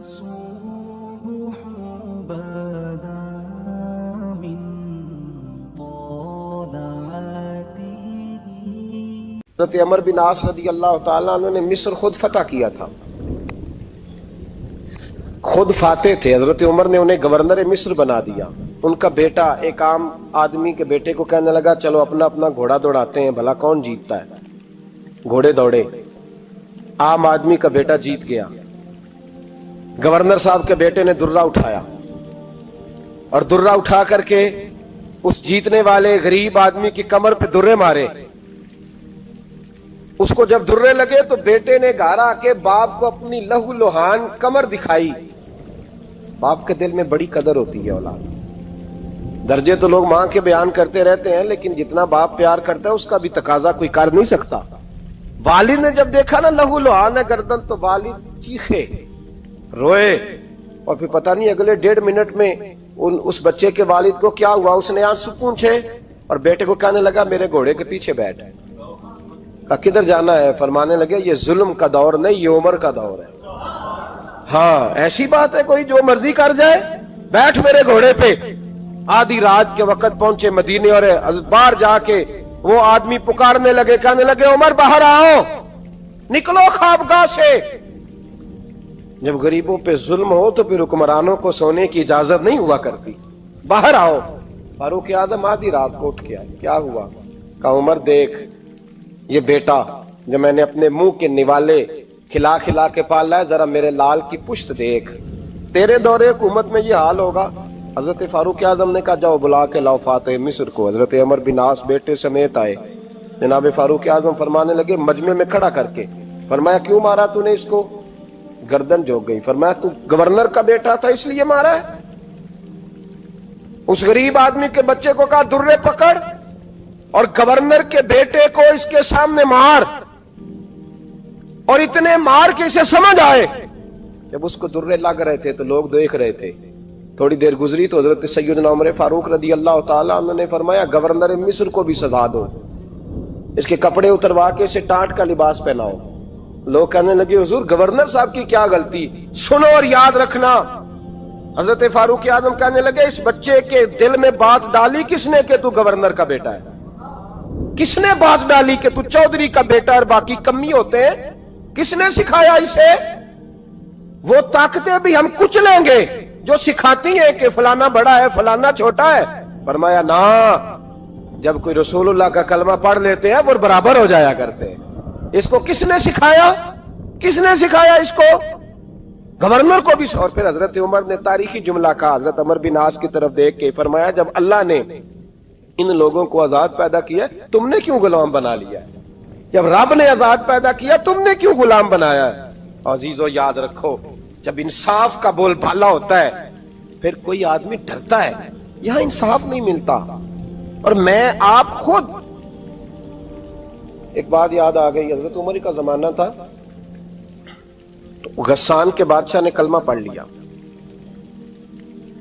الصبح بدا من طلعته. حضرت عمر بن عاص رضی اللہ تعالیٰ عنہ نے مصر خود فتح کیا تھا، خود فاتح تھے. حضرت عمر نے انہیں گورنر مصر بنا دیا. ان کا بیٹا ایک عام آدمی کے بیٹے کو کہنے لگا چلو اپنا اپنا گھوڑا دوڑاتے ہیں، بھلا کون جیتتا ہے. گھوڑے دوڑے، عام آدمی کا بیٹا جیت گیا. گورنر صاحب کے بیٹے نے درہ اٹھایا اور درہ اٹھا کر کے اس جیتنے والے غریب آدمی کی کمر پہ درے مارے. اس کو جب درے لگے تو بیٹے نے گھر آ کے باپ کو اپنی لہو لہان کمر دکھائی. باپ کے دل میں بڑی قدر ہوتی ہے اولاد. درجے تو لوگ ماں کے بیان کرتے رہتے ہیں، لیکن جتنا باپ پیار کرتا ہے اس کا بھی تقاضا کوئی کر نہیں سکتا. والد نے جب دیکھا نا لہو لہان ہے گردن، تو والد چیخے، روئے. اور پھر پتہ نہیں اگلے 1.5 منٹ میں اس بچے کے والد کو کیا ہوا، اس نے آنسو پونچھے اور بیٹے کو کہنے لگا میرے گھوڑے کے پیچھے بیٹھ. کدھر جانا ہے؟ فرمانے لگے یہ ظلم کا دور نہیں، یہ عمر کا دور ہے. ہاں ایسی بات ہے کوئی جو مرضی کر جائے؟ بیٹھ میرے گھوڑے پہ. آدھی رات کے وقت پہنچے مدینے اور باہر جا کے وہ آدمی پکارنے لگے، کہنے لگے عمر باہر آؤ، نکلو خوابگاہ سے. جب غریبوں پہ ظلم ہو تو پھر حکمرانوں کو سونے کی اجازت نہیں ہوا کرتی. باہر آؤ. فاروق اعظم آدھی رات کو اٹھ کے آئے. کیا ہوا؟ کہا عمر دیکھ، یہ بیٹا جو میں نے اپنے منہ کے نوالے کھلا کھلا کے پالا ہے، ذرا میرے لال کی پشت دیکھ. تیرے دور حکومت میں یہ حال ہوگا. حضرت فاروق اعظم نے کہا جاؤ بلا کے لاؤ فاتح مصر کو. حضرت عمر بن عاص بیٹے سمیت آئے. جناب فاروق اعظم فرمانے لگے مجمع میں کھڑا کر کے، فرمایا کیوں مارا تو نے اس کو؟ گردن جھک گئی. فرمایا تو گورنر کا بیٹا تھا اس لیے مارا ہے؟ اس غریب آدمی کے بچے کو کہا درے پکڑ اور گورنر کے بیٹے کو اس کے سامنے مار، اور اتنے مار کے اسے سمجھ آئے. جب اس کو درے لگ رہے تھے تو لوگ دیکھ رہے تھے. تھوڑی دیر گزری تو حضرت سیدنا عمر فاروق رضی اللہ تعالیٰ عنہ نے فرمایا گورنر مصر کو بھی سزا دو، اس کے کپڑے اتروا کے اسے ٹاٹ کا لباس پہناؤ. لوگ کہنے لگے حضور گورنر صاحب کی کیا غلطی؟ سنو اور یاد رکھنا. حضرت فاروق اعظم کہنے لگے اس بچے کے دل میں بات ڈالی کس نے کہ تو گورنر کا بیٹا ہے؟ کس نے بات ڈالی کہ تو چودھری کا بیٹا اور باقی کمی ہوتے ہیں؟ کس نے سکھایا اسے؟ وہ طاقتیں بھی ہم کچھ لیں گے جو سکھاتی ہیں کہ فلانا بڑا ہے فلانا چھوٹا ہے. فرمایا نا، جب کوئی رسول اللہ کا کلمہ پڑھ لیتے ہیں وہ برابر ہو جایا کرتے ہیں. اس کو کس نے سکھایا؟ کس نے سکھایا اس کو؟ گورنر کو بھی. اور پھر حضرت عمر نے تاریخی جملہ کہا حضرت عمر بن عاص کی طرف دیکھ کے، فرمایا جب اللہ نے ان لوگوں کو آزاد پیدا کیا تم نے کیوں غلام بنا لیا؟ جب رب نے آزاد پیدا کیا تم نے کیوں غلام بنایا ہے؟ عزیزو یاد رکھو جب انصاف کا بول بالا ہوتا ہے پھر کوئی آدمی ڈرتا ہے. یہاں انصاف نہیں ملتا. اور میں آپ خود ایک بات یاد آ گئی. حضرت عمر کا زمانہ تھا تو غسان کے بادشاہ نے کلمہ پڑھ لیا.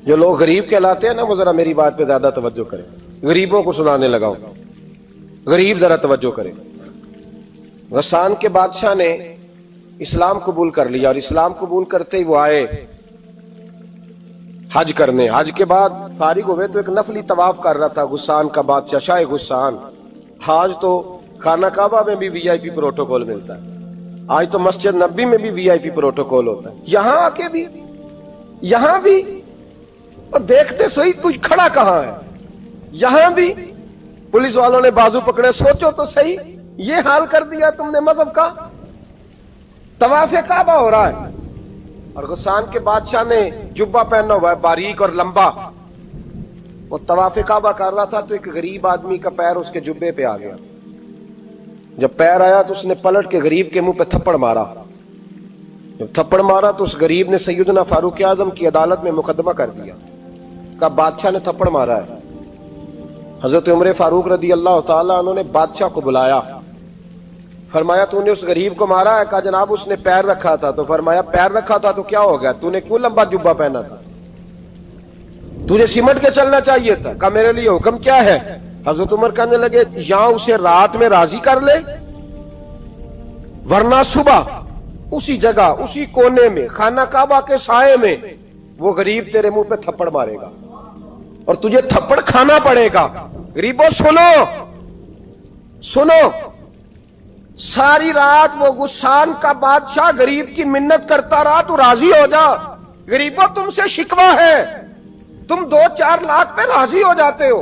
جو لوگ غریب کہلاتے ہیں نا وہ ذرا میری بات پہ زیادہ توجہ کریں. غریبوں کو سنانے لگا ہوں، غریب ذرا توجہ کریں. غسان کے بادشاہ نے اسلام قبول کر لیا اور اسلام قبول کرتے ہی وہ آئے حج کرنے. حج کے بعد فارغ ہوئے تو ایک نفلی طواف کر رہا تھا غسان کا بادشاہ شاہ غسان. حج تو خانہ کعبہ میں بھی وی آئی پی پروٹوکول ملتا ہے، آج تو مسجد نبی میں بھی وی آئی پی پروٹوکول ہوتا ہے، یہاں آ کے بھی یہاں بھی. اور دیکھتے صحیح تو کھڑا کہاں ہے؟ یہاں بھی پولیس والوں نے بازو پکڑے. سوچو تو صحیح، یہ حال کر دیا تم نے مذہب کا. طواف کعبہ ہو رہا ہے اور غسان کے بادشاہ نے جبہ پہنا ہوا ہے باریک اور لمبا. وہ طواف کعبہ کر رہا تھا تو ایک غریب آدمی کا پیر اس کے جبے پہ آ گیا. جب پیر آیا تو اس نے پلٹ کے غریب کے منہ پہ تھپڑ مارا. جب تھپڑ مارا تو اس غریب نے سیدنا فاروق اعظم کی عدالت میں مقدمہ کر دیا. کہا بادشاہ نے تھپڑ مارا ہے. حضرت عمر فاروق رضی اللہ تعالیٰ عنہ نے بادشاہ کو بلایا. فرمایا تو نے اس غریب کو مارا ہے؟ کہا جناب اس نے پیر رکھا تھا. تو فرمایا پیر رکھا تھا تو کیا ہو گیا؟ تو نے کیوں لمبا جبہ پہنا تھا؟ تجھے سمٹ کے چلنا چاہیے تھا. کہا میرے لیے حکم کیا ہے؟ حضرت عمر کہنے لگے یہاں اسے رات میں راضی کر لے ورنہ صبح اسی جگہ اسی کونے میں خانہ کعبہ کے سائے میں وہ غریب تیرے منہ پہ تھپڑ مارے گا اور تجھے تھپڑ کھانا پڑے گا. غریبوں سنو سنو, ساری رات وہ غسان کا بادشاہ غریب کی منت کرتا رہا, تو راضی ہو جا. غریبوں تم سے شکوہ ہے, تم 2-4 لاکھ پہ راضی ہو جاتے ہو.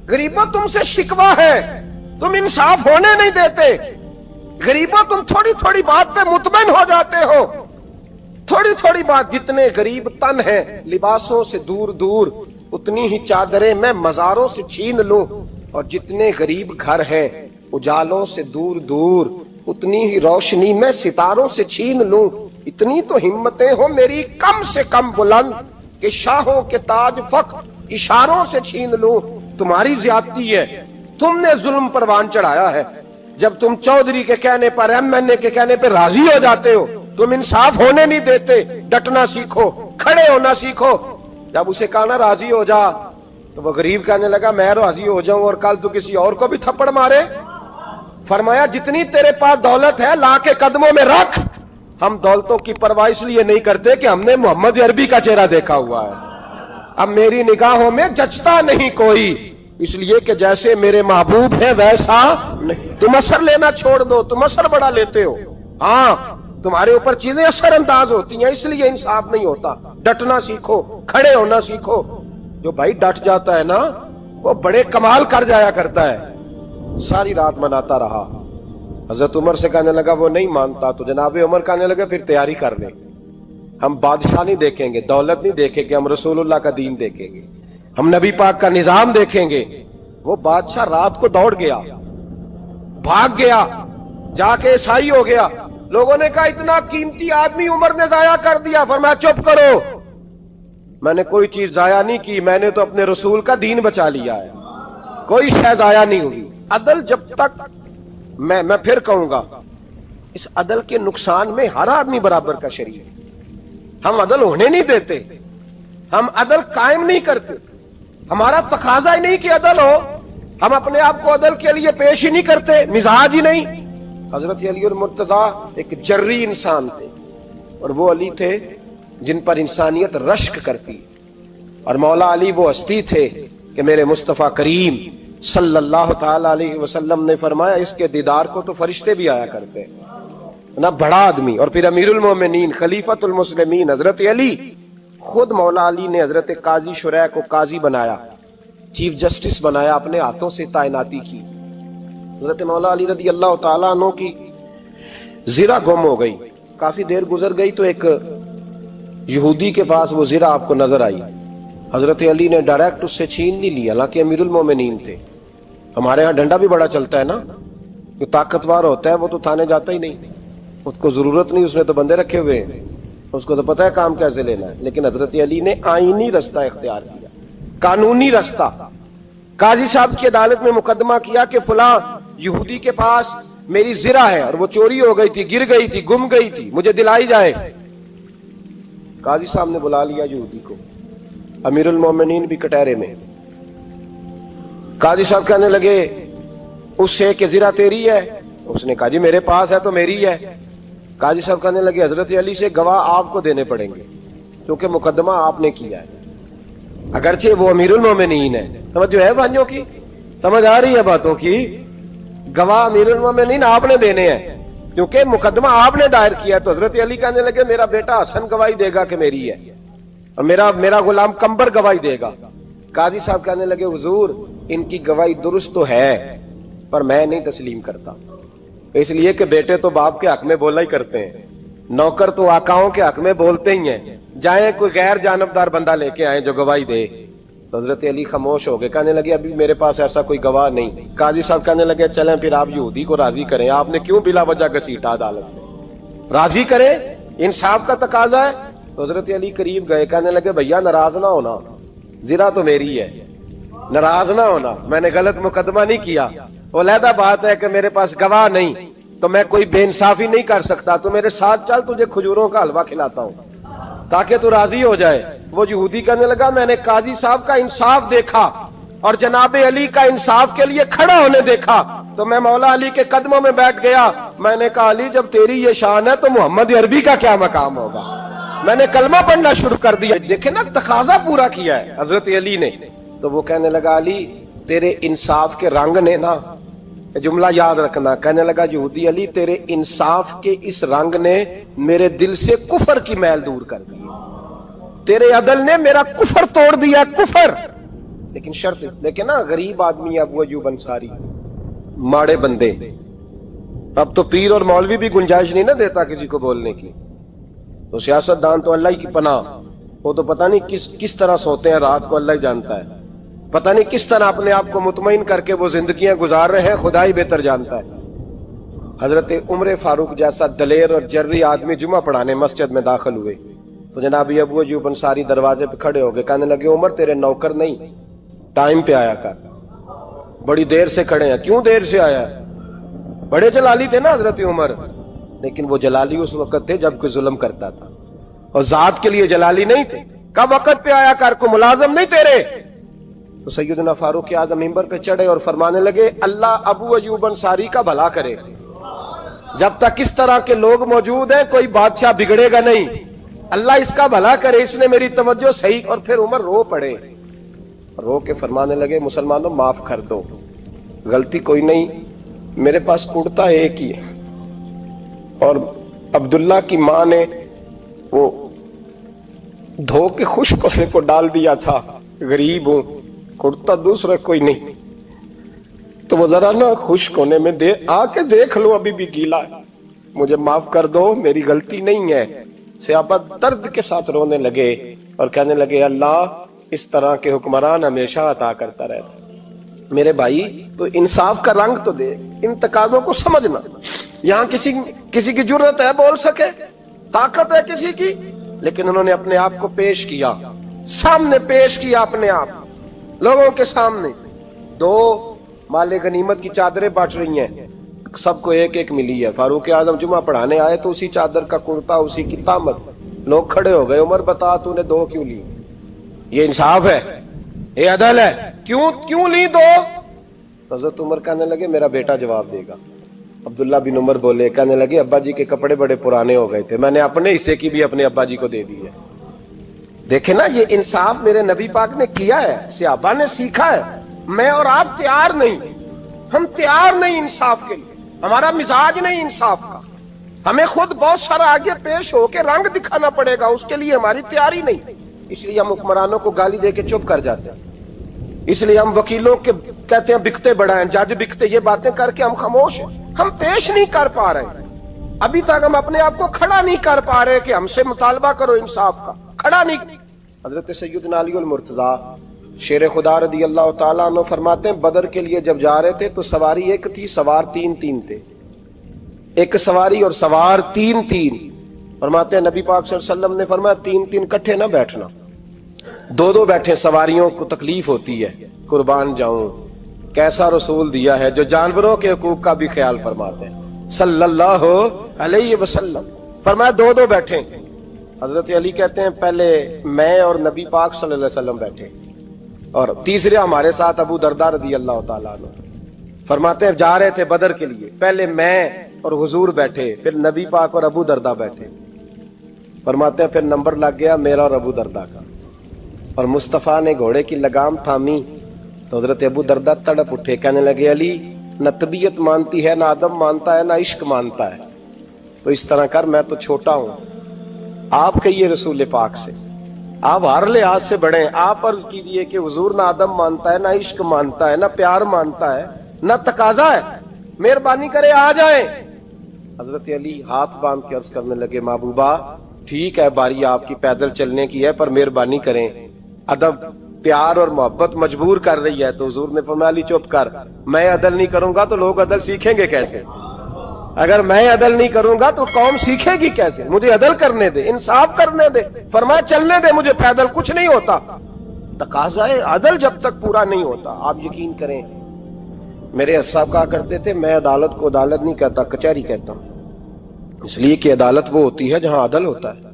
غریبوں تم سے شکوہ ہے, تم انصاف ہونے نہیں دیتے. غریبوں تم تھوڑی تھوڑی بات پہ مطمئن ہو جاتے ہو. تھوڑی تھوڑی بات, جتنے غریب تن ہیں لباسوں سے دور دور, اتنی ہی چادریں میں مزاروں سے چھین لوں, اور جتنے غریب گھر ہیں اجالوں سے دور دور, اتنی ہی روشنی میں ستاروں سے چھین لوں. اتنی تو ہمتیں ہو میری کم سے کم بلند کہ شاہوں کے تاج فخر اشاروں سے چھین لوں. تمہاری زیادتی ہے, تم نے ظلم پروان چڑھایا ہے. جب تم چودھری کے کہنے پر, ایم این اے کے کہنے پہ راضی ہو جاتے ہو, تم انصاف ہونے نہیں دیتے. ڈٹنا سیکھو, کھڑے ہونا سیکھو. جب اسے کہا نا راضی ہو جا, تو وہ غریب کہنے لگا میں راضی ہو جاؤں اور کل تو کسی اور کو بھی تھپڑ مارے. فرمایا جتنی تیرے پاس دولت ہے لا کے قدموں میں رکھ. ہم دولتوں کی پرواہ اس لیے نہیں کرتے کہ ہم نے محمد عربی کا چہرہ دیکھا ہوا ہے. اب میری نگاہوں میں جچتا نہیں کوئی, اس لیے کہ جیسے میرے محبوب ہے ویسا نہیں. تم اثر لینا چھوڑ دو, تم اثر بڑا لیتے ہو. ہاں تمہارے اوپر چیزیں اثر انداز ہوتی ہیں, اس لیے انصاف نہیں ہوتا. ڈٹنا سیکھو, کھڑے ہونا سیکھو. جو بھائی ڈٹ جاتا ہے نا وہ بڑے کمال کر جایا کرتا ہے. ساری رات مناتا رہا. حضرت عمر سے کہنے لگا وہ نہیں مانتا, تو جناب عمر کہنے لگا پھر تیاری کر لیں. ہم بادشاہ نہیں دیکھیں گے, دولت نہیں دیکھیں گے, ہم رسول اللہ کا دین دیکھیں گے, ہم نبی پاک کا نظام دیکھیں گے. وہ بادشاہ رات کو دوڑ گیا, بھاگ گیا, جا کے عیسائی ہو گیا. لوگوں نے کہا اتنا قیمتی آدمی عمر نے ضائع کر دیا. فرمایا چپ کرو, میں نے کوئی چیز ضائع نہیں کی, میں نے تو اپنے رسول کا دین بچا لیا ہے, کوئی شے ضائع نہیں ہوئی. عدل جب تک میں پھر کہوں گا, اس عدل کے نقصان میں ہر آدمی برابر کا شریک ہے. ہم عدل ہونے نہیں دیتے, ہم عدل قائم نہیں کرتے. ہمارا تقاضا ہی نہیں کہ عدل ہو, ہم اپنے آپ کو عدل کے لیے پیش ہی نہیں کرتے, مزاج ہی نہیں. حضرت علی المرتضیٰ ایک جری انسان تھے, اور وہ علی تھے جن پر انسانیت رشک کرتی, اور مولا علی وہ ہستی تھے کہ میرے مصطفیٰ کریم صلی اللہ تعالی علیہ وسلم نے فرمایا اس کے دیدار کو تو فرشتے بھی آیا کرتے نا. بڑا آدمی, اور پھر امیر المومنین خلیفۃ المسلمین حضرت علی. خود مولا علی نے حضرت قاضی شریح کو قاضی بنایا, چیف جسٹس بنایا, اپنے ہاتھوں سے تعیناتی کی. حضرت مولا علی رضی اللہ تعالیٰ عنہ کی زرہ گم ہو گئی. کافی دیر گزر گئی تو ایک یہودی کے پاس وہ زرہ آپ کو نظر آئی. حضرت علی نے ڈائریکٹ اس سے چھین نہیں لیا, حالانکہ امیر المومنین تھے. ہمارے ہاں ڈنڈا بھی بڑا چلتا ہے نا, جو طاقتور ہوتا ہے وہ تو تھانے جاتا ہی نہیں, اس کو ضرورت نہیں, اس نے تو بندے رکھے ہوئے ہیں, اس کو تو پتہ ہے کام کیسے لینا ہے. لیکن حضرت علی نے آئینی رستہ اختیار کیا, قانونی رستہ. قاضی صاحب کی عدالت میں مقدمہ کیا کہ فلاں یہودی کے پاس میری زرہ ہے اور وہ چوری ہو گئی تھی, گر گئی تھی, گم گئی تھی, مجھے دلائی جائے. قاضی صاحب نے بلا لیا یہودی کو, امیر المومنین بھی کٹہرے میں. قاضی صاحب کہنے لگے اس سے کہ زرہ تیری ہے؟ اس نے کہا جی میرے پاس ہے تو میری ہے. قاضی صاحب کہنے لگے حضرت علی سے گواہ آپ کو دینے پڑیں گے, کیونکہ مقدمہ آپ نے کیا ہے, اگرچہ وہ امیر المومنین ہے. سمجھ جو ہے بھائیوں کی, سمجھ آ رہی ہے باتوں کی. گواہ امیر المومنین آپ نے دینے ہیں, کیونکہ مقدمہ آپ نے دائر کیا. تو حضرت علی کہنے لگے میرا بیٹا حسن گواہی دے گا کہ میری ہے, اور میرا غلام کمبر گواہی دے گا. قاضی صاحب کہنے لگے حضور ان کی گواہی درست تو ہے, پر میں نہیں تسلیم کرتا, اس لیے کہ بیٹے تو باپ کے حق میں بولا ہی کرتے ہیں, نوکر تو آقاؤں کے حق میں بولتے ہی ہیں. جائیں کوئی غیر جانبدار بندہ لے کے آئیں جو گواہی دے. تو حضرت علی خاموش ہو گئے, کہنے لگے ابھی میرے پاس ایسا کوئی گواہ نہیں. قاضی صاحب کہنے لگے چلیں پھر آپ یہودی کو راضی کریں, آپ نے کیوں بلا وجہ گھسیٹا عدالت میں, راضی کریں, انصاف کا تقاضا ہے. تو حضرت علی قریب گئے, کہنے لگے بھیا ناراض نہ ہونا, زرہ تو میری ہے, ناراض نہ ہونا, میں نے غلط مقدمہ نہیں کیا. علیحدہ بات ہے کہ میرے پاس گواہ نہیں تو میں کوئی بے انصافی نہیں کر سکتا, تو میرے ساتھ چل, تجھے کھجوروں کا حلوہ کھلاتا ہوں تاکہ تو راضی ہو جائے. وہ یہودی کہنے لگا میں نے قاضی صاحب کا انصاف دیکھا اور جناب علی کا انصاف کے لیے کھڑا ہونے دیکھا, تو میں مولا علی کے قدموں میں بیٹھ گیا. میں نے کہا علی جب تیری یہ شان ہے تو محمد عربی کا کیا مقام ہوگا. میں نے کلمہ پڑھنا شروع کر دیا. دیکھیں نا تقاضا پورا کیا ہے حضرت علی نے. تو وہ کہنے لگا علی تیرے انصاف کے رنگ نے نا, جملہ یاد رکھنا, کہنے لگا یہودی علی تیرے انصاف کے اس رنگ نے میرے دل سے کفر کی میل دور کر دی, تیرے عدل نے میرا کفر توڑ دیا, کفر. لیکن شرط دیکھیں نا, غریب آدمی ابو ایوب انصاری, ماڑے بندے. اب تو پیر اور مولوی بھی گنجائش نہیں نہ دیتا کسی کو بولنے کی. تو سیاست دان تو اللہ ہی کی پناہ, وہ تو پتہ نہیں کس طرح سوتے ہیں رات کو, اللہ ہی جانتا ہے. پتہ نہیں کس طرح اپنے آپ کو مطمئن کر کے وہ زندگیاں گزار رہے ہیں, خدا ہی بہتر جانتا ہے. حضرت عمر فاروق جیسا دلیر اور جرری آدمی جمعہ پڑھانے مسجد میں داخل ہوئے تو جناب ابو ایوب انصاری دروازے پہ کھڑے ہو گئے. کہنے لگے عمر تیرے نوکر نہیں, ٹائم پہ آیا کر, بڑی دیر سے کھڑے ہیں. کیوں دیر سے آیا؟ بڑے جلالی تھے نا حضرت عمر, لیکن وہ جلالی اس وقت تھے جب کوئی ظلم کرتا تھا, اور ذات کے لیے جلالی نہیں تھے. کب وقت پہ آیا کر, کو ملازم نہیں تیرے. تو سیدنا فاروق اعظم منبر پہ چڑھے اور فرمانے لگے اللہ ابو ایوب انصاری کا بھلا کرے, جب تک اس طرح کے لوگ موجود ہیں کوئی بادشاہ بگڑے گا نہیں, اللہ اس کا بھلا کرے, اس نے میری توجہ صحیح. اور پھر عمر رو پڑے, رو کے فرمانے لگے مسلمانوں معاف کر دو, غلطی کوئی نہیں, میرے پاس کرتا ایک ہی ہے, اور عبداللہ کی ماں نے وہ دھو کے خشک ہونے کو ڈال دیا تھا, غریب ہوں, کرتا دوسرا کوئی نہیں, تو وہ ذرا نا خشک ہونے میں آ کے دیکھ لو ابھی بھی گیلا ہے, مجھے معاف کر دو, میری غلطی نہیں ہے. صحابہ درد کے ساتھ رونے لگے اور کہنے لگے اللہ اس طرح کے حکمران ہمیشہ عطا کرتا رہتا. میرے بھائی تو انصاف کا رنگ تو دے, ان تقاضوں کو سمجھنا. یہاں کسی کی جرت ہے بول سکے, طاقت ہے کسی کی, لیکن انہوں نے اپنے آپ کو پیش کیا, سامنے پیش کیا اپنے آپ لوگوں کے سامنے. دو مال غنیمت کی چادریں بانٹ رہی ہیں, سب کو ایک ایک ملی ہے. فاروق اعظم جمعہ پڑھانے آئے تو اسی چادر کا کرتا, اسی کی تامت. لوگ کھڑے ہو گئے, عمر بتا تو نے دو کیوں لی؟ یہ انصاف ہے, یہ عدل ہے, کیوں لی دو؟ حضرت عمر کہنے لگے میرا بیٹا جواب دے گا. عبداللہ بن عمر بولے, کہنے لگے ابا جی کے کپڑے بڑے پرانے ہو گئے تھے, میں نے اپنے حصے کی بھی اپنے ابا جی کو دے دی ہے. دیکھیں نا یہ انصاف میرے نبی پاک نے کیا ہے, صحابہ نے سیکھا ہے. میں اور آپ تیار نہیں, ہم تیار نہیں انصاف کے لیے, ہمارا مزاج نہیں انصاف کا. ہمیں خود بہت سارا آگے پیش ہو کے رنگ دکھانا پڑے گا, اس کے لیے ہماری تیاری نہیں. اس لیے ہم حکمرانوں کو گالی دے کے چپ کر جاتے ہیں, اس لیے ہم وکیلوں کے کہتے ہیں بکتے بڑا ہیں, جج بکتے, یہ باتیں کر کے ہم خاموش ہیں. ہم پیش نہیں کر پا رہے, ابھی تک ہم اپنے آپ کو کھڑا نہیں کر پا رہے کہ ہم سے مطالبہ کرو انصاف کا, کھڑا نہیں. حضرت سیدنا علی المرتضی شیر خدا رضی اللہ تعالیٰ عنہ فرماتے ہیں بدر کے لیے جب جا رہے تھے تو سواری ایک تھی, سوار تین تھے. ایک سواری اور سوار تین. فرماتے ہیں نبی پاک صلی اللہ علیہ وسلم نے فرمایا تین کٹھے نہ بیٹھنا, دو بیٹھے, سواریوں کو تکلیف ہوتی ہے. قربان جاؤں, کیسا رسول دیا ہے جو جانوروں کے حقوق کا بھی خیال فرماتے ہیں صلی اللہ علیہ وسلم. فرمایا دو بیٹھے. حضرت علی کہتے ہیں پہلے میں اور نبی پاک صلی اللہ علیہ وسلم بیٹھے, اور تیسرے ہمارے ساتھ ابو درداء رضی اللہ تعالیٰ عنہ. فرماتے ہیں جا رہے تھے بدر کے لیے, پہلے میں اور حضور بیٹھے, پھر نبی پاک اور ابو درداء بیٹھے. فرماتے ہیں پھر نمبر لگ گیا میرا اور ابو درداء کا, اور مصطفیٰ نے گھوڑے کی لگام تھامی تو حضرت ابو درداء تڑپ اٹھے, کہنے لگے علی نہ طبیعت مانتی ہے, نہ ادب مانتا ہے, نہ عشق مانتا ہے, تو اس طرح کر, میں تو چھوٹا ہوں, آپ کہیے رسول پاک سے, آپ ہر لحاظ سے بڑے ہیں, آپ عرض کیجئے کہ حضور نہ ادب مانتا ہے, نہ عشق مانتا ہے, نہ پیار مانتا ہے, نہ تقاضا ہے, مہربانی کرے آ جائیں. حضرت علی ہاتھ باندھ کے عرض کرنے لگے محبوبہ ٹھیک ہے باری آپ کی پیدل چلنے کی ہے, پر مہربانی کریں, ادب پیار اور محبت مجبور کر رہی ہے. تو حضور نے فرمایا علی چپ کر, میں عدل نہیں کروں گا تو لوگ عدل سیکھیں گے کیسے؟ اگر میں عدل نہیں کروں گا تو قوم سیکھے گی کیسے؟ مجھے عدل کرنے دے, انصاف کرنے دے. فرمایا چلنے دے مجھے پیدل, کچھ نہیں ہوتا. تقاضا عدل جب تک پورا نہیں ہوتا, آپ یقین کریں میرے صاحب کہا کرتے تھے میں عدالت کو عدالت نہیں کہتا, کچہری کہتا ہوں, اس لیے کہ عدالت وہ ہوتی ہے جہاں عدل ہوتا ہے.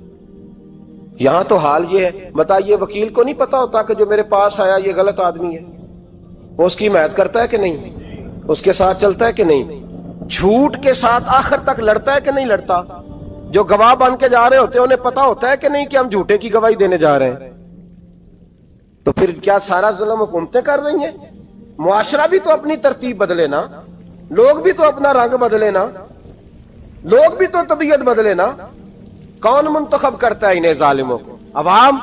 یہاں تو حال یہ ہے, بتائیے وکیل کو نہیں پتا ہوتا کہ جو میرے پاس آیا یہ غلط آدمی ہے, وہ اس کی حمایت کرتا ہے کہ نہیں؟ اس کے ساتھ چلتا ہے کہ نہیں؟ جھوٹ کے ساتھ آخر تک لڑتا ہے کہ نہیں لڑتا؟ جو گواہ بن کے جا رہے ہوتے ہیں انہیں پتا ہوتا ہے کہ نہیں کہ ہم جھوٹے کی گواہی دینے جا رہے ہیں؟ تو پھر کیا سارا ظلم حکومتیں کر رہی ہیں؟ معاشرہ بھی تو اپنی ترتیب بدلے نا، لوگ بھی تو اپنا رنگ بدلے نا، لوگ بھی تو طبیعت بدلے نا۔ کون منتخب کرتا ہے انہیں ظالموں کو؟ عوام،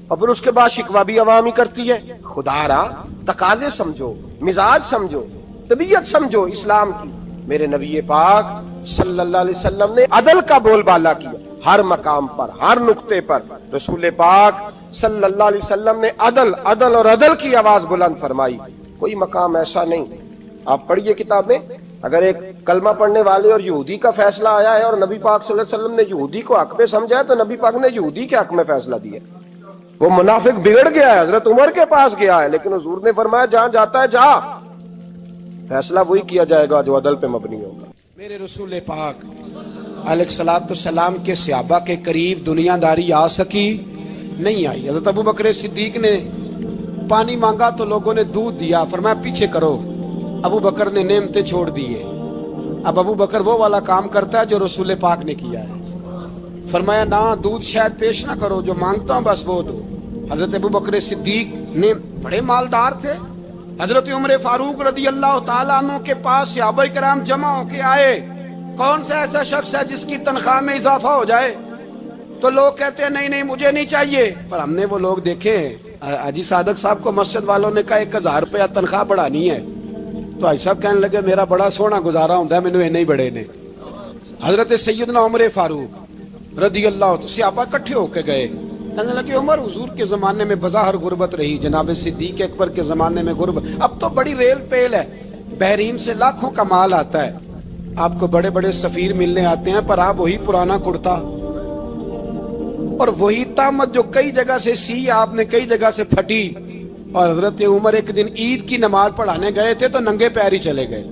اور پھر اس کے بعد شکوہ بھی عوام ہی کرتی ہے۔ خدا را تقاضے سمجھو، مزاج سمجھو، طبیعت سمجھو اسلام کی۔ میرے نبی پاک صلی اللہ علیہ وسلم نے عدل کا بول بالا کیا ہر مقام پر، ہر نقطے پر۔ رسول پاک صلی اللہ علیہ وسلم نے عدل عدل اور عدل کی آواز بلند فرمائی۔ کوئی مقام ایسا نہیں۔ آپ پڑھیے کتابیں، اگر ایک کلمہ پڑھنے والے اور یہودی کا فیصلہ آیا ہے اور نبی پاک صلی اللہ علیہ وسلم نے یہودی کو حق پہ سمجھا ہے تو نبی پاک نے یہودی کے حق میں فیصلہ دیا۔ وہ منافق بگڑ گیا ہے، حضرت عمر کے پاس گیا ہے، لیکن حضور نے فرمایا جہاں جاتا ہے جا، فیصلہ وہی کیا جائے گا جو عدل پہ مبنی ہوگا۔ میرے رسول پاک علیہ الصلوۃ والسلام کے صحابہ کے قریب دنیا داری آ سکی نہیں آئی۔ حضرت ابو بکر صدیق نے پانی مانگا تو لوگوں نے دودھ دیا، فرمایا پیچھے کرو۔ ابو بکر نے نعمتیں چھوڑ دیے۔ اب ابو بکر وہ والا کام کرتا ہے جو رسول پاک نے کیا ہے۔ فرمایا نہ دودھ شاید پیش نہ کرو، جو مانگتا ہوں بس وہ دو۔ حضرت ابو بکر صدیق نے بڑے مالدار تھے۔ حضرت عمر فاروق رضی اللہ تعالیٰ عنہ کے پاس صحابہ کرام جمع ہو کے آئے، کون سا ایسا شخص ہے جس کی تنخواہ میں اضافہ ہو جائے؟ تو لوگ کہتے ہیں نہیں نہیں مجھے نہیں چاہیے۔ پر ہم نے وہ لوگ دیکھے ہیں، حاجی صادق صاحب کو مسجد والوں نے کہا 1000 روپیہ تنخواہ بڑھانی ہے، تو حاجی صاحب کہنے لگے میرا بڑا سونا گزارا ہوتا ہے، مینوں نہیں بڑے نے۔ حضرت سیدنا عمر فاروق رضی اللہ عنہ صحابہ اکٹھے ہو کے گئے، کہنے لگے عمر حضور کے زمانے میں بظاہر غربت رہی، جناب صدیق اکبر کے زمانے میں غربت، اب تو بڑی ریل پیل ہے، بحرین سے لاکھوں کا مال آتا ہے، آپ کو بڑے بڑے سفیر ملنے آتے ہیں، پر آپ وہی پرانا کرتا اور وہی طامت جو کئی جگہ سے سی آپ نے کئی جگہ سے پھٹی۔ اور حضرت عمر ایک دن عید کی نماز پڑھانے گئے تھے تو ننگے پیر ہی چلے گئے۔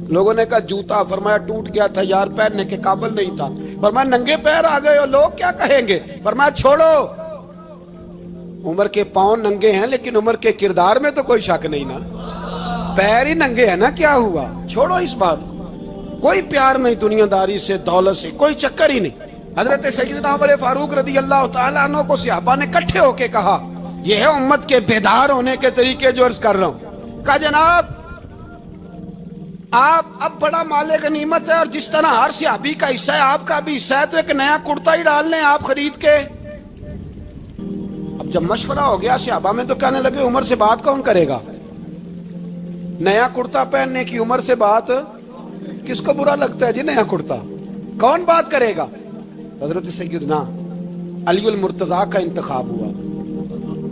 لوگوں نے کہا جوتا، فرمایا ٹوٹ گیا تھا یار، پہننے کے قابل نہیں تھا۔ فرمایا ننگے پیر آ گئے اور لوگ کیا کہیں گے؟ فرمایا چھوڑو، عمر کے پاؤں ننگے ہیں لیکن عمر کے کردار میں تو کوئی شک نہیں نا، پیر ہی ننگے ہیں نا، کیا ہوا؟ چھوڑو اس بات کو، کوئی پیار نہیں دنیا داری سے، دولت سے کوئی چکر ہی نہیں۔ حضرت سیدنا عمر فاروق رضی اللہ تعالیٰ عنہ کو صحابہ نے اکٹھے ہو کے کہا، یہ ہے امت کے بیدار ہونے کے طریقے جو عرض کر رہا ہوں۔ کہا جناب آپ اب بڑا مال غنیمت ہے اور جس طرح ہر صحابی کا حصہ ہے آپ کا بھی حصہ ہے، تو ایک نیا کرتا ہی ڈال لیں آپ خرید کے۔ اب جب مشورہ ہو گیا صحابہ میں تو کہنے لگے عمر سے بات کون کرے گا؟ نیا کرتا پہننے کی عمر سے بات کس کو برا لگتا ہے جی؟ نیا کرتا کون بات کرے گا؟ حضرت سیدنا علی المرتضیٰ کا انتخاب ہوا۔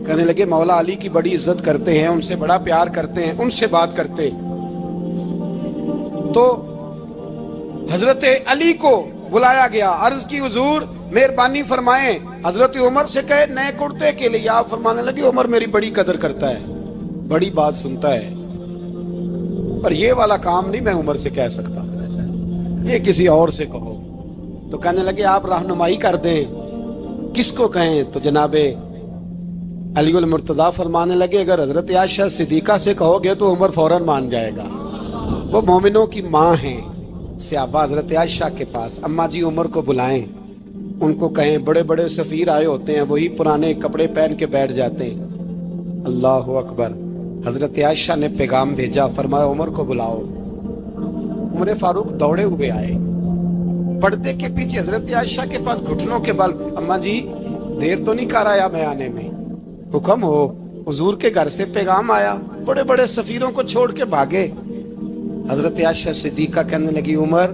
کہنے لگے مولا علی کی بڑی عزت کرتے ہیں، ان سے بڑا پیار کرتے ہیں، ان سے بات کرتے ہیں۔ تو حضرت علی کو بلایا گیا، عرض کی حضور مہربانی فرمائیں۔ حضرت عمر سے کہے نئے کرتے کے لیے، آپ فرمانے لگے عمر میری بڑی قدر کرتا ہے، بڑی بات سنتا ہے، پر یہ والا کام نہیں میں عمر سے کہہ سکتا، یہ کسی اور سے کہو۔ تو کہنے لگے آپ رہنمائی کر دیں، کس کو کہیں؟ تو جناب علی المرتضیٰ فرمانے لگے اگر حضرت عائشہ صدیقہ سے کہو گے تو عمر فوراً مان جائے گا، وہ مومنوں کی ماں ہیں۔ صحابہ حضرت عائشہ کے پاس، اماں جی عمر کو بلائیں، ان کو کہیں بڑے بڑے سفیر آئے ہوتے ہیں، وہی پرانے کپڑے پہن کے بیٹھ جاتے ہیں۔ اللہ اکبر۔ حضرت عائشہ نے پیغام بھیجا، فرمایا عمر کو بلاؤ۔ عمر فاروق دوڑے ہوئے آئے، پردے کے پیچھے حضرت عائشہ کے پاس گھٹنوں کے بل، اماں جی دیر تو نہیں کر آیا میں آنے میں؟ حکم ہو، حضور کے گھر سے پیغام آیا، بڑے بڑے سفیروں کو چھوڑ کے بھاگے۔ حضرت عائشہ صدیقہ کہنے لگی عمر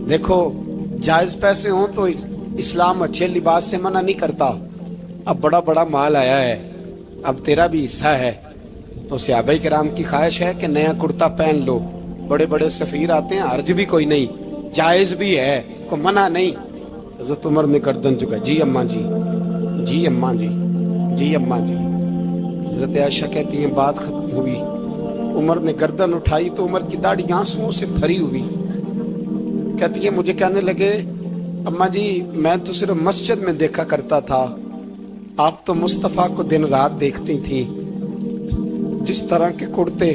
دیکھو جائز پیسے ہوں تو اسلام اچھے لباس سے منع نہیں کرتا، اب بڑا بڑا مال آیا ہے، اب تیرا بھی حصہ ہے، تو صحابہ کرام کی خواہش ہے کہ نیا کرتا پہن لو، بڑے بڑے سفیر آتے ہیں، حرج بھی کوئی نہیں، جائز بھی ہے، کو منع نہیں۔ حضرت عمر نے گردن جھکا، جی اماں جی، جی اماں جی، جی اماں جی۔ حضرت عائشہ کہتی ہیں بات ختم ہوئی، عمر نے گردن اٹھائی تو عمر کی داڑھی آنسوؤں سے بھری ہوئی، کہتی ہے مجھے کہنے لگے اماں جی میں تو صرف مسجد میں دیکھا کرتا تھا، آپ تو مصطفیٰ کو دن رات دیکھتی تھیں، جس طرح کے کرتے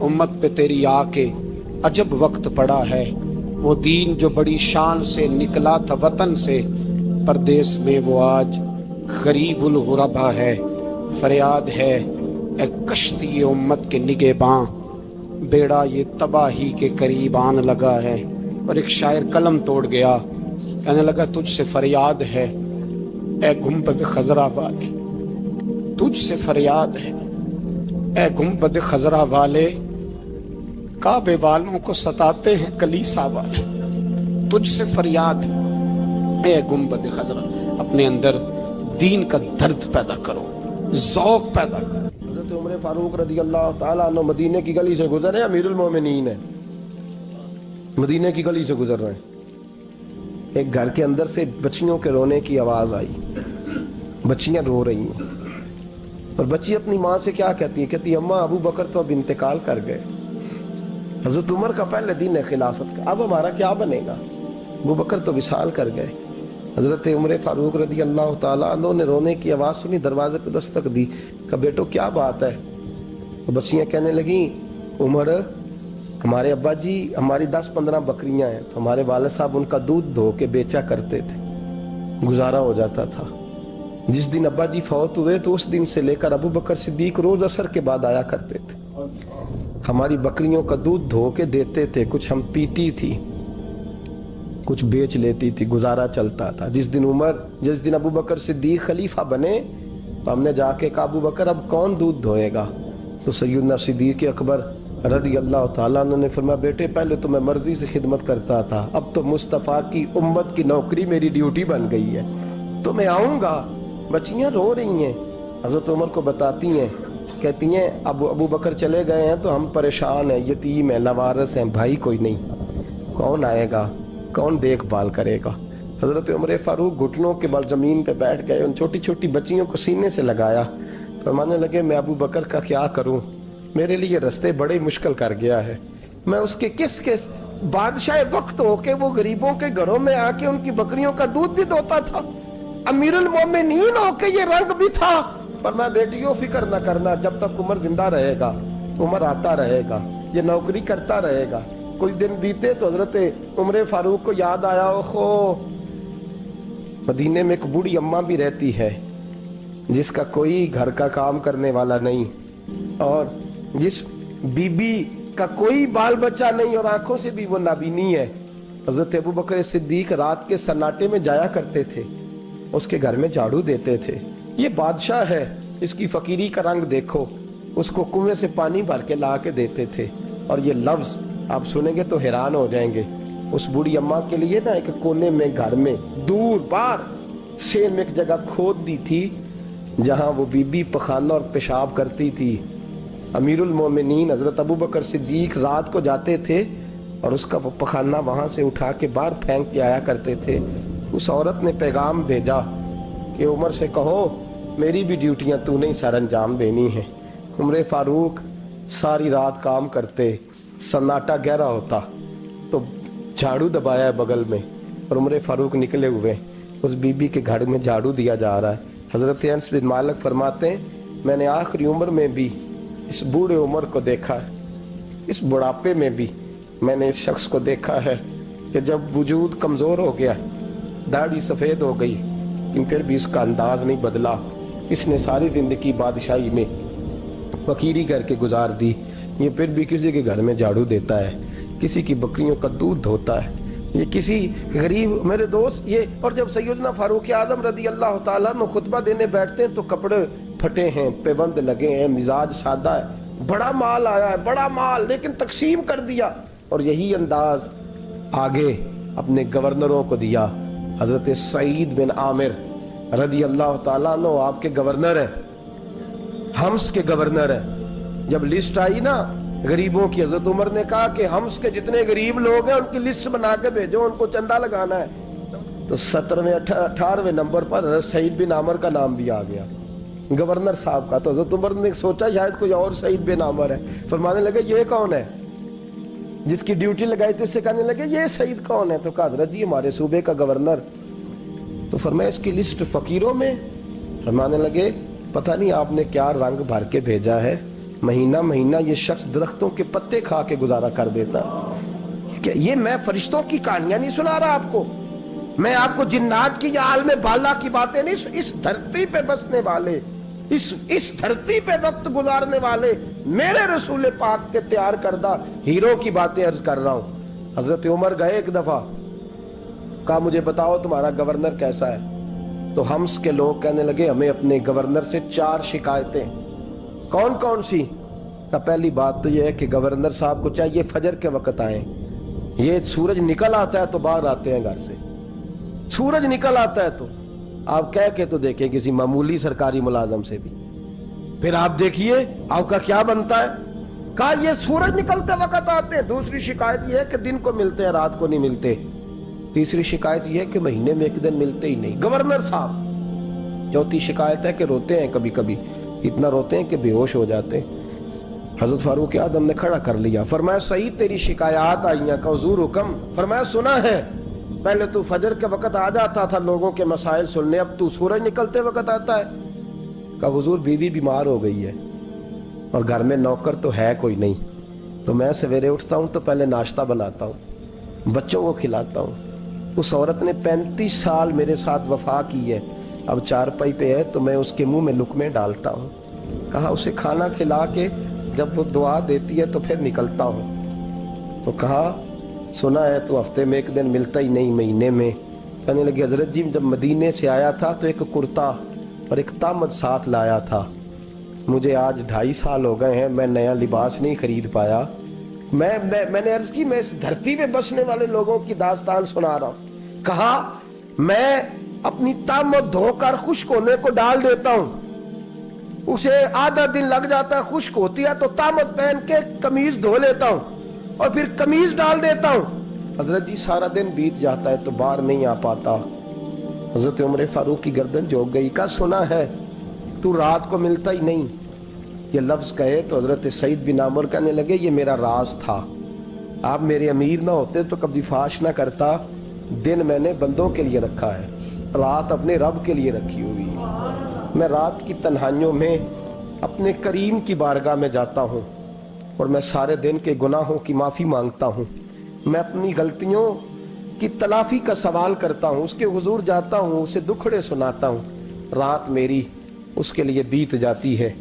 امت پہ تیری آ کے عجب وقت پڑا ہے، وہ دین جو بڑی شان سے نکلا تھا وطن سے، پردیس میں وہ آج غریب الغربا ہے۔ فریاد ہے اے کشتی امت کے نگہباں، بیڑا یہ تباہی کے قریب آن لگا ہے۔ اور ایک شاعر قلم توڑ گیا، کہنے لگا تجھ سے فریاد ہے اے گنبد خضرا والے، تجھ سے فریاد ہے اے گنبد خضرا والے، کعبے والوں کو ستاتے ہیں کلیسا والے۔ تجھ سے فریاد ہے اے گنبد خضرا، اپنے اندر دین کا درد پیدا کرو، ذوق پیدا کرو۔ حضرت عمر فاروق رضی اللہ تعالیٰ عنہ مدینے کی گلی سے گزر رہے ہیں، امیر المومنین ہے، مدینے کی گلی سے گزر رہے ہیں، ایک گھر کے اندر سے بچیوں کے رونے کی آواز آئی، بچیاں رو رہی ہیں، اور بچی اپنی ماں سے کیا کہتی ہے؟ کہتی ہے اماں ابو بکر تو اب انتقال کر گئے، حضرت عمر کا پہلے دن ہے خلافت کا، اب ہمارا کیا بنے گا؟ ابو بکر تو وصال کر گئے۔ حضرت عمر فاروق رضی اللہ تعالیٰ عنہ نے رونے کی آواز سنی، دروازے پہ دستک دی، کہا بیٹو کیا بات ہے؟ بچیاں کہنے لگیں عمر ہمارے ابا جی ہماری 10-15 بکریاں ہیں، تو ہمارے والد صاحب ان کا دودھ دھو کے بیچا کرتے تھے، گزارا ہو جاتا تھا۔ جس دن ابا جی فوت ہوئے تو اس دن سے لے کر ابو بکر صدیق روز عصر کے بعد آیا کرتے تھے، ہماری بکریوں کا دودھ دھو کے دیتے تھے، کچھ ہم پیتی تھی، کچھ بیچ لیتی تھی، گزارا چلتا تھا۔ جس دن ابو بکر صدیق خلیفہ بنے تو ہم نے جا کے کہا ابو بکر اب کون دودھ دھوئے گا؟ تو سیدنا صدیق اکبر رضی اللہ تعالیٰ عنہ نے فرمایا بیٹے پہلے تو میں مرضی سے خدمت کرتا تھا، اب تو مصطفیٰ کی امت کی نوکری میری ڈیوٹی بن گئی ہے، تو میں آؤں گا۔ بچیاں رو رہی ہیں، حضرت عمر کو بتاتی ہیں، کہتی ہیں ابو بکر چلے گئے ہیں تو ہم پریشان ہیں، یتیم ہیں، لاوارث ہیں، بھائی کوئی نہیں، کون آئے گا، کون دیکھ بھال کرے گا؟ حضرت عمر فاروق گھٹنوں کے بل زمین پہ بیٹھ گئے، ان چھوٹی چھوٹی بچیوں کو سینے سے لگایا، فرمانے لگے میں ابو بکر کا کیا کروں، میرے لیے رستے بڑے مشکل کر گیا ہے، میں اس کے کس بادشاہ وقت ہو کے وہ غریبوں کے گھروں میں آ کے ان کی بکریوں کا دودھ بھی دوتا تھا، امیر المومنین ہو کے یہ رنگ بھی تھا۔ فرمایا بیٹیوں فکر نہ کرنا، جب تک عمر زندہ رہے گا، عمر آتا رہے گا، یہ نوکری کرتا رہے گا۔ کچھ دن بیتے تو حضرت عمر فاروق کو یاد آیا اوہو مدینے میں ایک بوڑھی اماں بھی رہتی ہے جس کا کوئی گھر کا کام کرنے والا نہیں، اور جس بی بی کا کوئی بال بچہ نہیں، اور آنکھوں سے بھی وہ نابینی ہے۔ حضرت ابو بکر صدیق رات کے سناٹے میں جایا کرتے تھے، اس کے گھر میں جھاڑو دیتے تھے۔ یہ بادشاہ ہے، اس کی فقیری کا رنگ دیکھو، اس کو کنویں سے پانی بھر کے لا کے دیتے تھے۔ اور یہ لفظ آپ سنیں گے تو حیران ہو جائیں گے، اس بوڑھی اماں کے لیے نا ایک کونے میں گھر میں دور باہر شیر میں ایک جگہ کھود دی تھی جہاں وہ بی بی پخانہ اور پیشاب کرتی تھی۔ امیر المومنین حضرت ابو بکر صدیق رات کو جاتے تھے اور اس کا وہ پخانہ وہاں سے اٹھا کے باہر پھینک کے آیا کرتے تھے۔ اس عورت نے پیغام بھیجا کہ عمر سے کہو میری بھی ڈیوٹیاں تو نہیں سر انجام دینی ہیں۔ عمر فاروق ساری رات کام کرتے، سناٹا گہرا ہوتا تو جھاڑو دبایا ہے بغل میں، اور عمر فاروق نکلے ہوئے، اس بی بی کے گھر میں جھاڑو دیا جا رہا ہے۔ حضرت انس بن مالک فرماتے ہیں میں نے آخری عمر میں بھی اس بوڑھے عمر کو دیکھا ہے، اس بڑھاپے میں بھی میں نے اس شخص کو دیکھا ہے کہ جب وجود کمزور ہو گیا، داڑھی سفید ہو گئی، لیکن پھر بھی اس کا انداز نہیں بدلا۔ اس نے ساری زندگی بادشاہی میں فقیری کر کے گزار دی، یہ پھر بھی کسی کے گھر میں جھاڑو دیتا ہے، کسی کی بکریوں کا دودھ دھوتا ہے، یہ کسی غریب میرے دوست یہ۔ اور جب سیدنا فاروق اعظم رضی اللہ تعالیٰ عنہ خطبہ دینے بیٹھتے ہیں تو کپڑے پھٹے ہیں، پیبند لگے ہیں، مزاج سادہ ہے، بڑا مال آیا ہے، بڑا مال، لیکن تقسیم کر دیا، اور یہی انداز آگے اپنے گورنروں کو دیا۔ حضرت سعید بن عامر رضی اللہ تعالیٰ عنہ آپ کے گورنر ہیں، حمص کے گورنر ہیں۔ جب لسٹ آئی نا غریبوں کی، حضرت عمر نے کہا کہ حمص کے جتنے غریب لوگ ہیں ان کی لسٹ بنا کے بھیجو، ان کو چندہ لگانا ہے۔ تو 17ویں 18ویں نمبر پر حضرت سعید بن عامر کا نام بھی آ گیا، گورنر صاحب کا۔ تو حضرت عمر نے سوچا شاید کوئی اور سعید بن عامر ہے، فرمانے لگے یہ کون ہے؟ جس کی ڈیوٹی لگائی تھی اس سے کہنے لگے یہ سعید کون ہے؟ تو کہا حضرت جی ہمارے صوبے کا گورنر۔ تو فرمایا اس کی لسٹ فقیروں میں؟ فرمانے لگے پتہ نہیں آپ نے کیا رنگ بھر کے بھیجا ہے، مہینہ مہینہ یہ شخص درختوں کے پتے کھا کے گزارا کر دیتا. کہ یہ میں فرشتوں کی کہانیاں نہیں سنا رہا آپ کو, میں آپ کو جنات کی یا عالم بالا کی باتیں نہیں, اس دھرتی پہ بسنے والے, اس دھرتی پہ وقت گزارنے والے میرے رسول پاک کے تیار کردہ ہیرو کی باتیں عرض کر رہا ہوں. حضرت عمر گئے ایک دفعہ, کہا مجھے بتاؤ تمہارا گورنر کیسا ہے. تو ہمس کے لوگ کہنے لگے ہمیں اپنے گورنر سے 4 شکایتیں. کون کون سی؟ تو پہلی بات تو یہ ہے کہ گورنر صاحب کو چاہیے فجر کے وقت آئیں. یہ سورج نکل آتا ہے تو باہر آتے ہیں گھر سے, سورج نکل آتا ہے تو آپ کہہ کے تو دیکھیں کسی معمولی سرکاری ملازم سے بھی, پھر آپ دیکھیے آپ کا کیا بنتا ہے. کہا یہ سورج نکلتے وقت آتے ہیں. دوسری شکایت یہ ہے کہ دن کو ملتے ہیں رات کو نہیں ملتے. تیسری شکایت یہ ہے کہ مہینے میں ایک دن ملتے ہی نہیں گورنر صاحب. چوتھی شکایت ہے کہ روتے ہیں, کبھی کبھی اتنا روتے ہیں کہ بے ہوش ہو جاتے ہیں. حضرت فاروق اعظم نے کھڑا کر لیا, فرمایا صحیح تیری شکایات آئی ہیں. کہ حضور حکم. فرمایا سنا ہے, پہلے تو فجر کے وقت آ جاتا تھا لوگوں کے مسائل سننے, اب تو سورج نکلتے وقت آتا ہے. کہ حضور بیوی بیمار ہو گئی ہے اور گھر میں نوکر تو ہے کوئی نہیں, تو میں سویرے اٹھتا ہوں تو پہلے ناشتہ بناتا ہوں, بچوں کو کھلاتا ہوں. اس عورت نے 35 سال میرے ساتھ وفا کی ہے, اب چارپائی پہ ہے تو میں اس کے منہ میں لقمے ڈالتا ہوں. کہا اسے کھانا کھلا کے جب وہ دعا دیتی ہے تو پھر نکلتا ہوں. تو کہا سنا ہے تو ہفتے میں ایک دن ملتا ہی نہیں, مہینے میں. کہنے لگے حضرت جی جب مدینے سے آیا تھا تو ایک کرتا اور ایک تامد ساتھ لایا تھا, مجھے آج 2.5 سال ہو گئے ہیں, میں نیا لباس نہیں خرید پایا. میں نے عرض کی میں اس دھرتی پہ بسنے والے لوگوں کی داستان سنا رہا ہوں. کہا میں اپنی تامد دھو کر خشک ہونے کو ڈال دیتا ہوں, اسے آدھا دن لگ جاتا ہے, خشک ہوتی ہے تو تامد پہن کے قمیض دھو لیتا ہوں اور پھر قمیض ڈال دیتا ہوں. حضرت جی سارا دن بیت جاتا ہے تو باہر نہیں آ پاتا. حضرت عمر فاروق کی گردن جھک گئی. کا سنا ہے تو رات کو ملتا ہی نہیں. یہ لفظ کہے تو حضرت سعید بن عامر کہنے لگے یہ میرا راز تھا, آپ میرے امیر نہ ہوتے تو کبھی فاش نہ کرتا. دن میں نے بندوں کے لیے رکھا ہے, رات اپنے رب کے لیے رکھی ہوئی ہے. میں رات کی تنہائیوں میں اپنے کریم کی بارگاہ میں جاتا ہوں اور میں سارے دن کے گناہوں کی معافی مانگتا ہوں. میں اپنی غلطیوں کی تلافی کا سوال کرتا ہوں, اس کے حضور جاتا ہوں, اسے دکھڑے سناتا ہوں. رات میری اس کے لیے بیت جاتی ہے.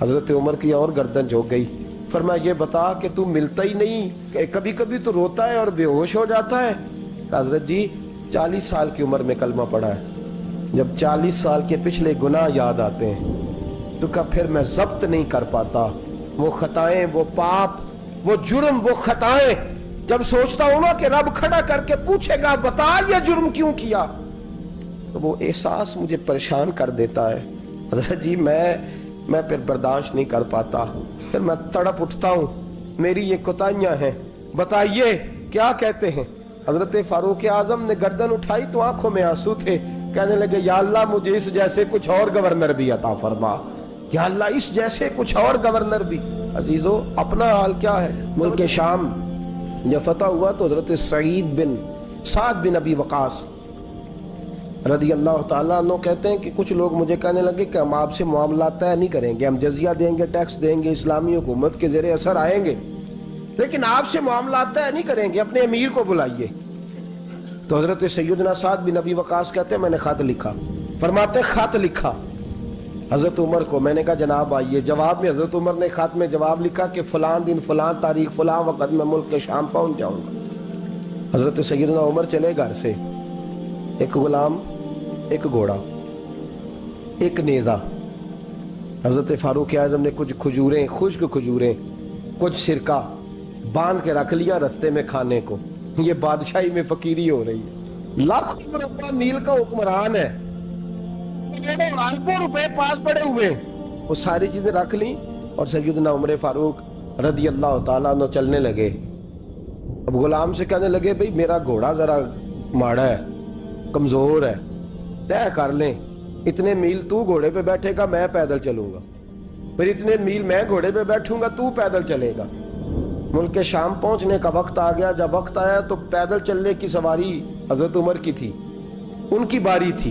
حضرت عمر کی اور گردن جھک گئی. فرمایا یہ بتا کہ تو ملتا ہی نہیں, کہ کبھی کبھی تو روتا ہے اور بے ہوش ہو جاتا ہے. حضرت جی 40 سال کی عمر میں کلمہ پڑھا ہے, جب 40 سال کے پچھلے گناہ یاد آتے ہیں تو پھر میں ضبط نہیں کر پاتا. وہ خطائیں, وہ پاپ, وہ جرم, وہ خطائیں جب سوچتا ہوں نا کہ رب کھڑا کر کے پوچھے گا بتا یہ جرم کیوں کیا, تو وہ احساس مجھے پریشان کر دیتا ہے. حضرت جی میں پھر برداشت نہیں کر پاتا, پھر میں تڑپ اٹھتا ہوں, میری یہ کوتاہیاں ہیں, بتائیے کیا کہتے ہیں. حضرت فاروق اعظم نے گردن اٹھائی تو آنکھوں میں آنسو تھے. کہنے لگے یا اللہ مجھے اس جیسے کچھ اور گورنر بھی عطا فرما, یا اللہ اس جیسے کچھ اور گورنر بھی. عزیزو اپنا حال کیا ہے. ملک شام جب فتح ہوا تو حضرت سعد بن ابی وقاص رضی اللہ تعالیٰ عنہ کہتے ہیں کہ کچھ لوگ مجھے کہنے لگے کہ ہم آپ سے معاملات طے نہیں کریں گے, ہم جزیہ دیں گے, ٹیکس دیں گے, اسلامی حکومت کے زیر اثر آئیں گے, لیکن آپ سے معاملات طے نہیں کریں گے, اپنے امیر کو بلائیے. تو حضرت سیدنا سعد بن ابی وقاص کہتے ہیں میں نے خط لکھا. فرماتے خط لکھا حضرت عمر کو. میں نے کہا جناب آئیے. جواب میں حضرت عمر نے خط میں جواب لکھا کہ فلان دن فلان تاریخ فلان وقت میں ملک کے شام پہنچ جاؤں گا. حضرت سیدنا عمر چلے گھر سے, ایک غلام, ایک گھوڑا, ایک نیزہ. حضرت فاروق اعظم نے کچھ کھجوریں, خشک کھجوریں, کچھ سرکہ باندھ کے رکھ لیا رستے میں کھانے کو. یہ بادشاہی میں فقیری ہو رہی ہے. لاکھوں مربع میل کا حکمران ہے, لاکھوں روپے پاس پڑے ہوئے, وہ ساری چیزیں رکھ لیں اور سیدنا عمر فاروق رضی اللہ تعالیٰ عنہ چلنے لگے. اب غلام سے کہنے لگے بھئی میرا گھوڑا ذرا ماڑا ہے, کمزور ہے, طے کر لیں اتنے میل تو گھوڑے پہ بیٹھے گا, میں پیدل چلوں گا, پھر اتنے میل میں گھوڑے پہ بیٹھوں گا, تو پیدل چلے گا. ملک شام پہنچنے کا وقت آ گیا. جب وقت آیا تو پیدل چلنے کی سواری حضرت عمر کی تھی, ان کی باری تھی.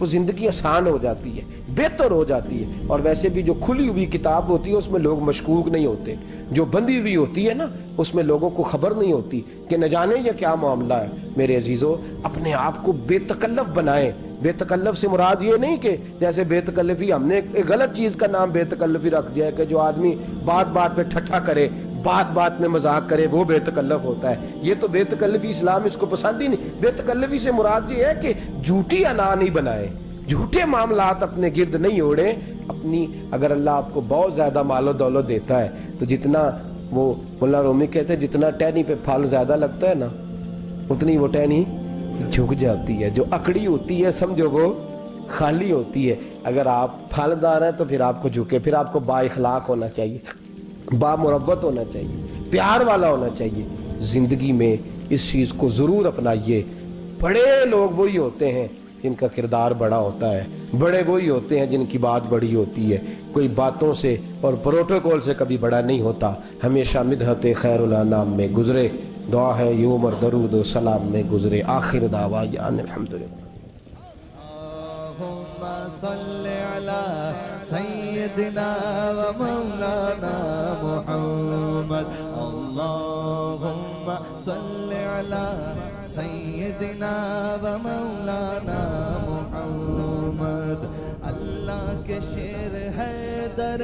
وہ زندگی آسان ہو جاتی ہے، بہتر ہو جاتی ہے. اور ویسے بھی جو کھلی ہوئی کتاب ہوتی ہے اس میں لوگ مشکوک نہیں ہوتے، جو بندی ہوئی ہوتی ہے نا اس میں لوگوں کو خبر نہیں ہوتی کہ نہ جانے یہ کیا معاملہ ہے. میرے عزیزو، اپنے آپ کو بے تکلف بنائیں. بے تکلف سے مراد یہ نہیں کہ جیسے بے تکلفی ہم نے ایک غلط چیز کا نام بے تکلفی رکھ دیا ہے کہ جو آدمی بات بات پہ ٹھٹھا کرے، بات بات میں مذاق کرے، وہ بے تکلف ہوتا ہے. یہ تو بے تکلفی اسلام اس کو پسند ہی نہیں. بے تکلفی سے مراد یہ ہے کہ جھوٹی انا نہیں بنائے، جھوٹے معاملات اپنے گرد نہیں اوڑے. اپنی اگر اللہ آپ کو بہت زیادہ مال و دولت دیتا ہے تو جتنا وہ مولانا رومی کہتے ہیں جتنا ٹہنی پہ پھل زیادہ لگتا ہے نا اتنی وہ ٹہنی جھک جاتی ہے. جو اکڑی ہوتی ہے سمجھو وہ خالی ہوتی ہے. اگر آپ پھلدار ہیں تو پھر آپ کو جھکے، پھر آپ کو با اخلاق ہونا چاہیے، با مربت ہونا چاہیے، پیار والا ہونا چاہیے. زندگی میں اس چیز کو ضرور اپنائیے. بڑے لوگ وہی ہوتے ہیں جن کا کردار بڑا ہوتا ہے، بڑے وہی ہوتے ہیں جن کی بات بڑی ہوتی ہے. کوئی باتوں سے اور پروٹوکول سے کبھی بڑا نہیں ہوتا. ہمیشہ مدحت خیر الانام میں گزرے، دعا ہے یہ عمر درود و سلام میں گزرے. آخر دعوانا الحمدللہ. اللهم صل على سيدنا ومولانا محمد. اللهم صل على سيدنا ومولانا محمد. اللہ کے شیر ہے در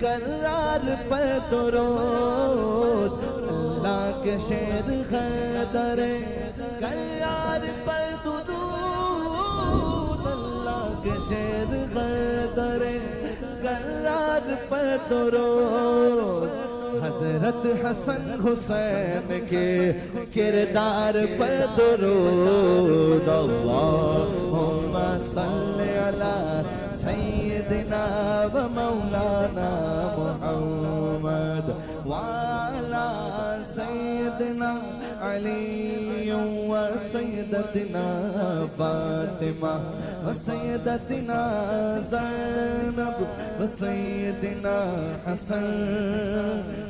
کرار پر درود، اللہ کے شیر ہے در کرار پر درود، کے شیر غدر کرار پر درود. حضرت حسن حسین کے کردار پر درود. اللہم صل علی سیدنا و مولانا محمد وعلی سیدنا علی و سیدتنا فاطمہ و سیدتنا زینب و سیدنا حسن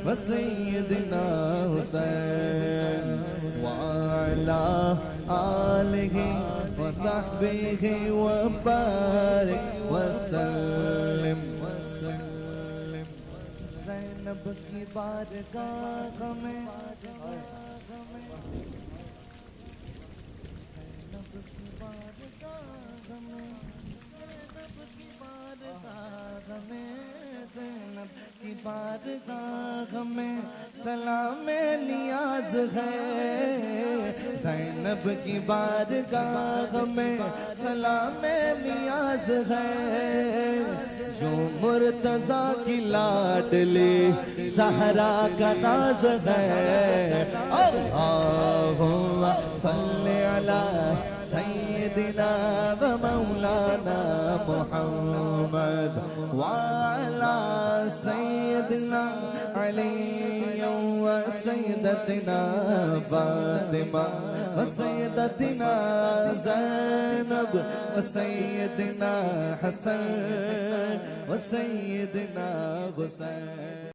و سیدنا حسین وعلی آلہ و صحبہ و بارک وسلم. زینب کی بارگاہ میں زینب کی بارگاہ میں سلام نیاز ہے. زینب کی بارگاہ میں سلام نیاز ہے. جو مرتضیٰ کی لاڈلی زہرا کا ناز ہے. اللہم صل علی سیدنا و مولانا محمد وعلی سیدنا علی و سیدتنا فاطمہ و سیدتنا زینب و سیدنا حسن و سیدنا حسین.